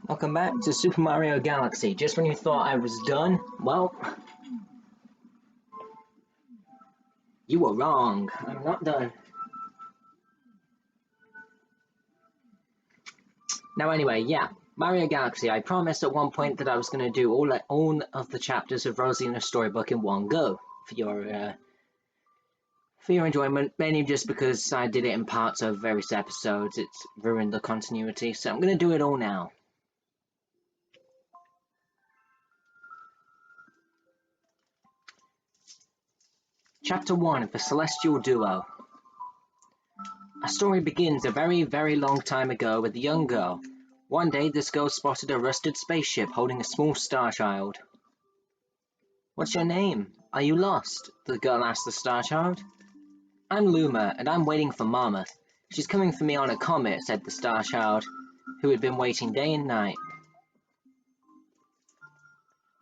Welcome back to Super Mario Galaxy. Just when you thought I was done, well, you were wrong. I'm not done. Now anyway, yeah, Mario Galaxy. I promised at one point that I was going to do all of the chapters of Rosalina's storybook in one go for your enjoyment, mainly just because I did it in parts of various episodes. It's ruined the continuity, so I'm going to do it all now. Chapter 1 of The Celestial Duo. Our story begins a very, very long time ago with a young girl. One day, this girl spotted a rusted spaceship holding a small star child. "What's your name? Are you lost?" the girl asked the star child. "I'm Luma, and I'm waiting for Mama. She's coming for me on a comet," said the star child, who had been waiting day and night.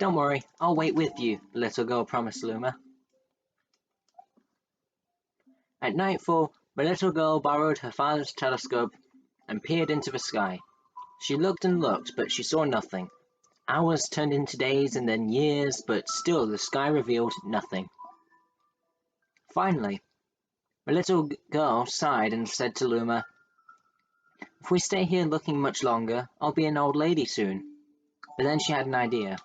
"Don't worry, I'll wait with you," the little girl promised Luma. At nightfall, the little girl borrowed her father's telescope and peered into the sky. She looked and looked, but she saw nothing. Hours turned into days and then years, but still the sky revealed nothing. Finally, the little girl sighed and said to Luma, "If we stay here looking much longer, I'll be an old lady soon." But then she had an idea.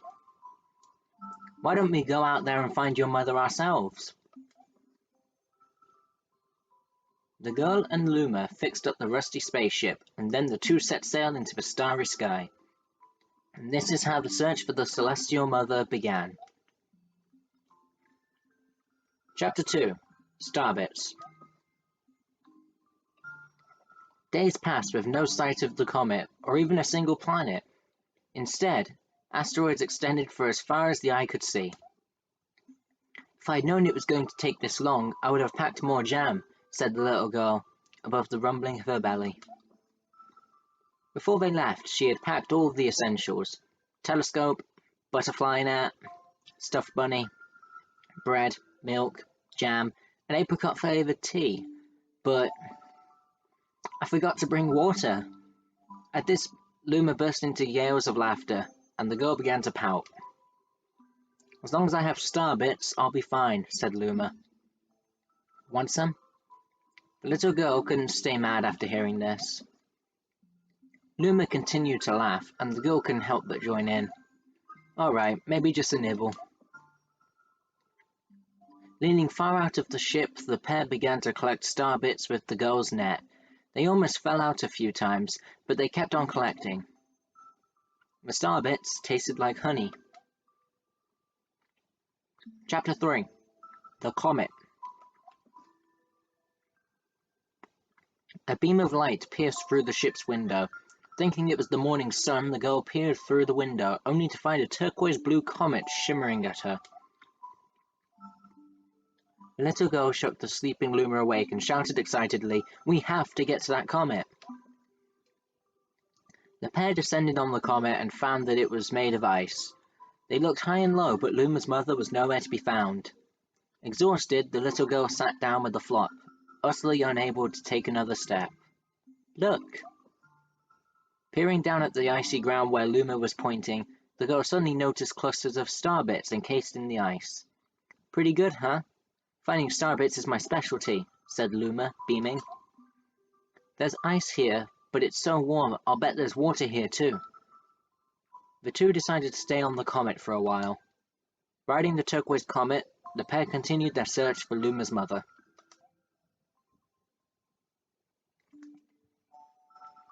"Why don't we go out there and find your mother ourselves?" The girl and Luma fixed up the rusty spaceship, and then the two set sail into the starry sky. And this is how the search for the Celestial Mother began. Chapter 2. Starbits. Days passed with no sight of the comet, or even a single planet. Instead, asteroids extended for as far as the eye could see. "If I'd known it was going to take this long, I would have packed more jam," said the little girl, above the rumbling of her belly. Before they left, she had packed all of the essentials: telescope, butterfly net, stuffed bunny, bread, milk, jam, and apricot-flavoured tea. But I forgot to bring water. At this, Luma burst into yells of laughter, and the girl began to pout. "As long as I have starbits, I'll be fine," said Luma. "Want some?" The little girl couldn't stay mad after hearing this. Luma continued to laugh, and the girl couldn't help but join in. "All right, maybe just a nibble." Leaning far out of the ship, the pair began to collect starbits with the girl's net. They almost fell out a few times, but they kept on collecting. The starbits tasted like honey. Chapter 3. The Comet. A beam of light pierced through the ship's window. Thinking it was the morning sun, the girl peered through the window, only to find a turquoise-blue comet shimmering at her. The little girl shook the sleeping Luma awake and shouted excitedly, "We have to get to that comet!" The pair descended on the comet and found that it was made of ice. They looked high and low, but Luma's mother was nowhere to be found. Exhausted, the little girl sat down with a flop, utterly unable to take another step. "Look!" Peering down at the icy ground where Luma was pointing, the girl suddenly noticed clusters of starbits encased in the ice. "Pretty good, huh? Finding starbits is my specialty," said Luma, beaming. "There's ice here, but it's so warm, I'll bet there's water here too." The two decided to stay on the comet for a while. Riding the turquoise comet, the pair continued their search for Luma's mother.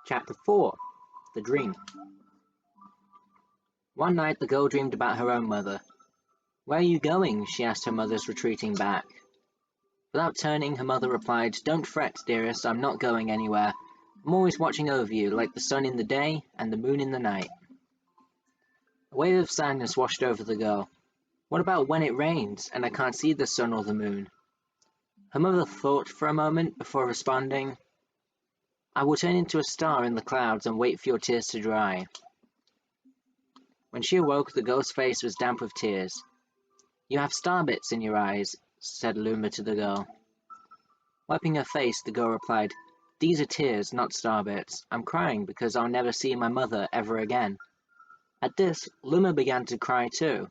Chapter 4. The Dream. One night the girl dreamed about her own mother. "Where are you going?" she asked her mother's retreating back. Without turning, her mother replied, "Don't fret, dearest, I'm not going anywhere. I'm always watching over you, like the sun in the day and the moon in the night." A wave of sadness washed over the girl. "What about when it rains, and I can't see the sun or the moon?" Her mother thought for a moment before responding, "I will turn into a star in the clouds and wait for your tears to dry." When she awoke, the girl's face was damp with tears. "You have starbits in your eyes," said Luma to the girl. Wiping her face, the girl replied, These are tears, not starbits. I'm crying because I'll never see my mother ever again." At this, Luma began to cry too.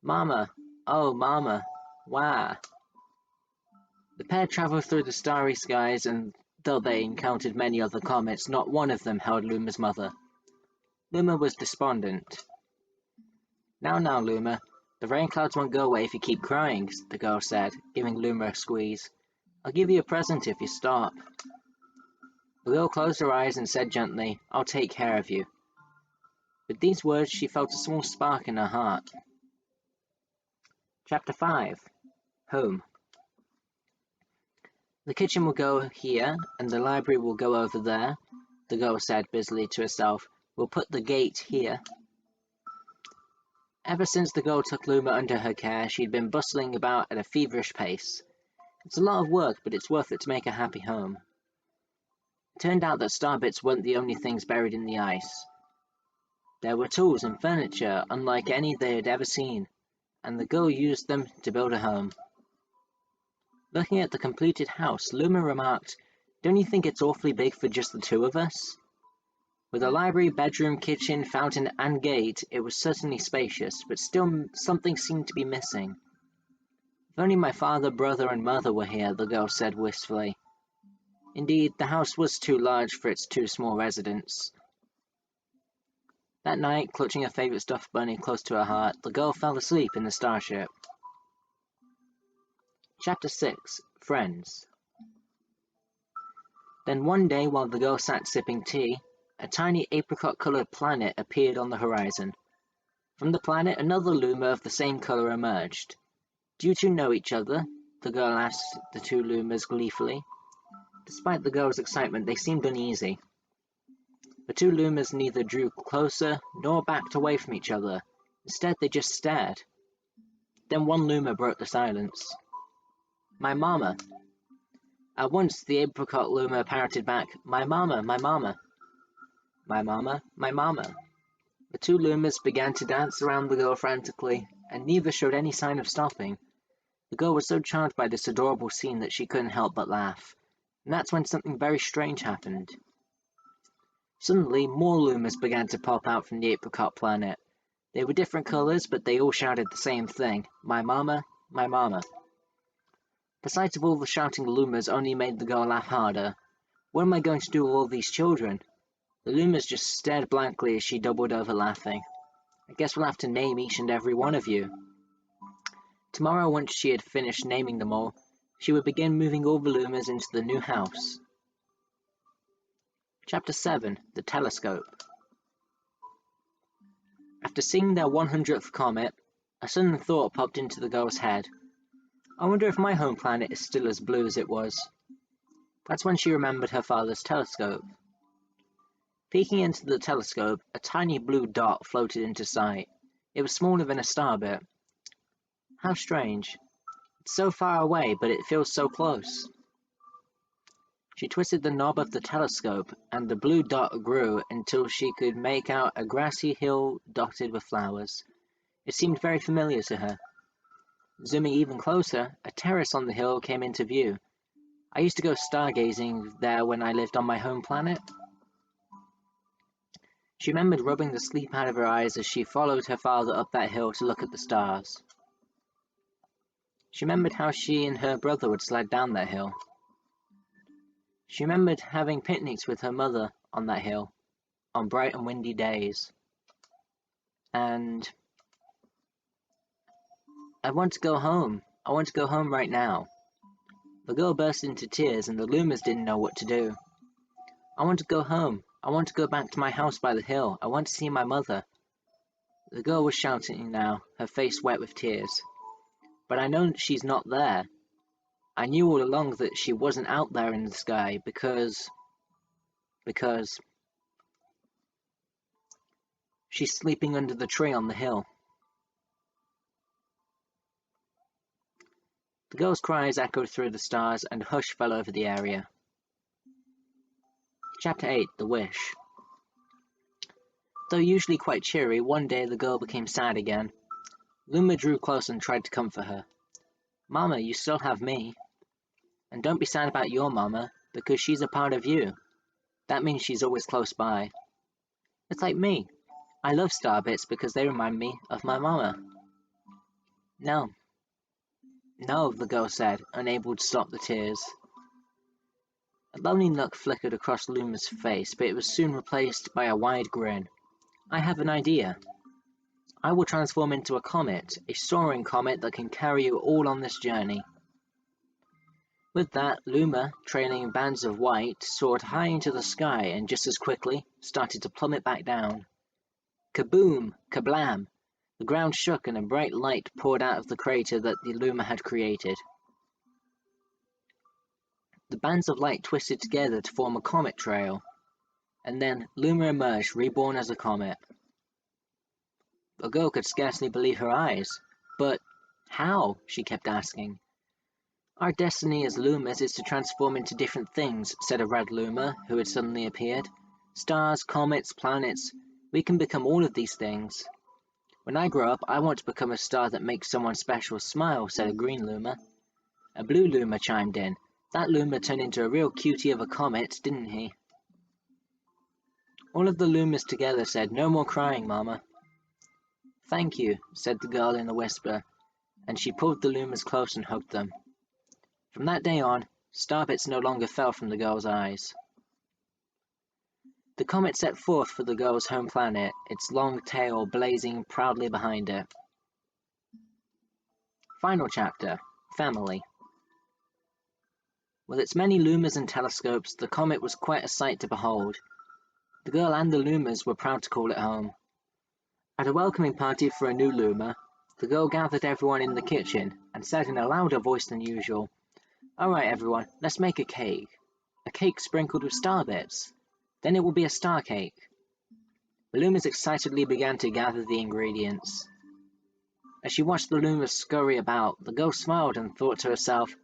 "Mama! Oh, Mama! Wah!" The pair travelled through the starry skies, and though they encountered many other comets, not one of them held Luma's mother. Luma was despondent. Now, Luma, the rain clouds won't go away if you keep crying," the girl said, giving Luma a squeeze. "I'll give you a present if you stop." The girl closed her eyes and said gently, "I'll take care of you." With these words, she felt a small spark in her heart. Chapter 5. Home. "The kitchen will go here, and the library will go over there," the girl said busily to herself. "We'll put the gate here." Ever since the girl took Luma under her care, she'd been bustling about at a feverish pace. It's a lot of work, but it's worth it to make a happy home. It turned out that starbits weren't the only things buried in the ice. There were tools and furniture unlike any they had ever seen, and the girl used them to build a home. Looking at the completed house, Luma remarked, "Don't you think it's awfully big for just the two of us?" With a library, bedroom, kitchen, fountain, and gate, it was certainly spacious, but still something seemed to be missing. "If only my father, brother, and mother were here," the girl said wistfully. Indeed, the house was too large for its two small residents. That night, clutching her favorite stuffed bunny close to her heart, the girl fell asleep in the starship. Chapter 6. Friends. Then one day, while the girl sat sipping tea, a tiny apricot-colored planet appeared on the horizon. From the planet, another Luma of the same color emerged. "Do you two know each other?" the girl asked the two Lumas gleefully. Despite the girl's excitement, they seemed uneasy. The two Lumas neither drew closer nor backed away from each other. Instead, they just stared. Then one Luma broke the silence. "My mama." At once, the apricot Luma parroted back, "My mama, my mama." "My mama, my mama." The two Lumas began to dance around the girl frantically, and neither showed any sign of stopping. The girl was so charmed by this adorable scene that she couldn't help but laugh. And that's when something very strange happened. Suddenly, more Lumas began to pop out from the apricot planet. They were different colors, but they all shouted the same thing, "My mama, my mama." The sight of all the shouting Lumas only made the girl laugh harder. "What am I going to do with all these children?" The Lumas just stared blankly as she doubled over laughing. "I guess we'll have to name each and every one of you." Tomorrow, once she had finished naming them all, she would begin moving all the Lumas into the new house. Chapter 7. The Telescope. After seeing their 100th comet, a sudden thought popped into the girl's head. "I wonder if my home planet is still as blue as it was." That's when she remembered her father's telescope. Peeking into the telescope, a tiny blue dot floated into sight. It was smaller than a starbit. How strange. It's so far away, but it feels so close. She twisted the knob of the telescope, and the blue dot grew until she could make out a grassy hill dotted with flowers. It seemed very familiar to her. Zooming even closer, a terrace on the hill came into view. "I used to go stargazing there when I lived on my home planet." She remembered rubbing the sleep out of her eyes as she followed her father up that hill to look at the stars. She remembered how she and her brother would slide down that hill. She remembered having picnics with her mother on that hill, on bright and windy days. And "I want to go home. I want to go home right now." The girl burst into tears, and the Lumas didn't know what to do. "I want to go home. I want to go back to my house by the hill. I want to see my mother." The girl was shouting now, her face wet with tears. "But I know she's not there. I knew all along that she wasn't out there in the sky because she's sleeping under the tree on the hill." The girl's cries echoed through the stars, and a hush fell over the area. Chapter 8. The Wish. Though usually quite cheery, one day the girl became sad again. Luma drew close and tried to comfort her. "Mama, you still have me. And don't be sad about your mama. Because she's a part of you. That means she's always close by. It's like me. I love star bits because they remind me of my mama. No. No, the girl said, unable to stop the tears. A lonely look flickered across Luma's face, but it was soon replaced by a wide grin. I have an idea. I will transform into a comet, a soaring comet that can carry you all on this journey. With that, Luma, trailing bands of white, soared high into the sky and just as quickly started to plummet back down. Kaboom! Kablam! The ground shook and a bright light poured out of the crater that the Luma had created. The bands of light twisted together to form a comet trail, and then Luma emerged, reborn as a comet. The girl could scarcely believe her eyes. But how? She kept asking. Our destiny as Lumas is to transform into different things, said a red Luma who had suddenly appeared. Stars, comets, planets. We can become all of these things. When I grow up, I want to become a star that makes someone special smile, said a green Luma. A blue Luma chimed in. That Luma turned into a real cutie of a comet, didn't he? All of the Lumas together said, No more crying, Mama. Thank you, said the girl in a whisper, and she pulled the Lumas close and hugged them. From that day on, starbits no longer fell from the girl's eyes. The comet set forth for the girl's home planet, its long tail blazing proudly behind it. Final chapter, Family. With its many Lumas and telescopes, the comet was quite a sight to behold. The girl and the Lumas were proud to call it home. At a welcoming party for a new Luma, the girl gathered everyone in the kitchen and said in a louder voice than usual, All right, everyone, let's make a cake. A cake sprinkled with star bits. Then it will be a star cake. The Lumas excitedly began to gather the ingredients. As she watched the Lumas scurry about, the girl smiled and thought to herself,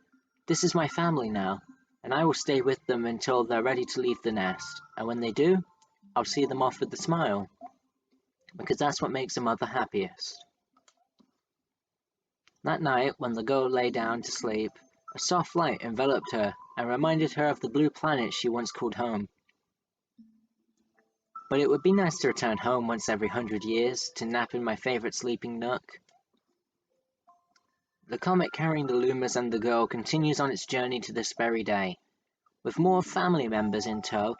This is my family now, and I will stay with them until they're ready to leave the nest. And when they do, I'll see them off with a smile. Because that's what makes a mother happiest. That night, when the girl lay down to sleep, a soft light enveloped her and reminded her of the blue planet she once called home. But it would be nice to return home once every 100 years, to nap in my favorite sleeping nook. The comet carrying the Lumas and the girl continues on its journey to this very day. With more family members in tow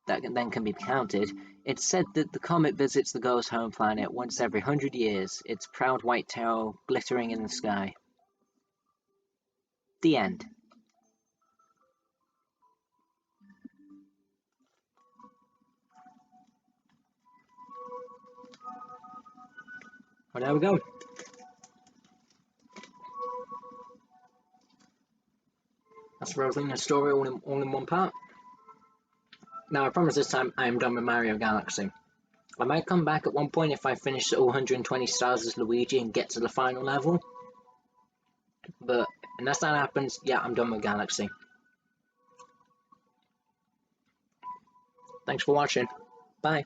that then can be counted, it's said that the comet visits the girl's home planet once every 100 years, its proud white tail glittering in the sky. The end. Well, there we go. That's Rosalina's story all in one part. Now, I promise this time I am done with Mario Galaxy. I might come back at one point if I finish all 120 stars as Luigi and get to the final level. But unless that happens, yeah, I'm done with Galaxy. Thanks for watching. Bye.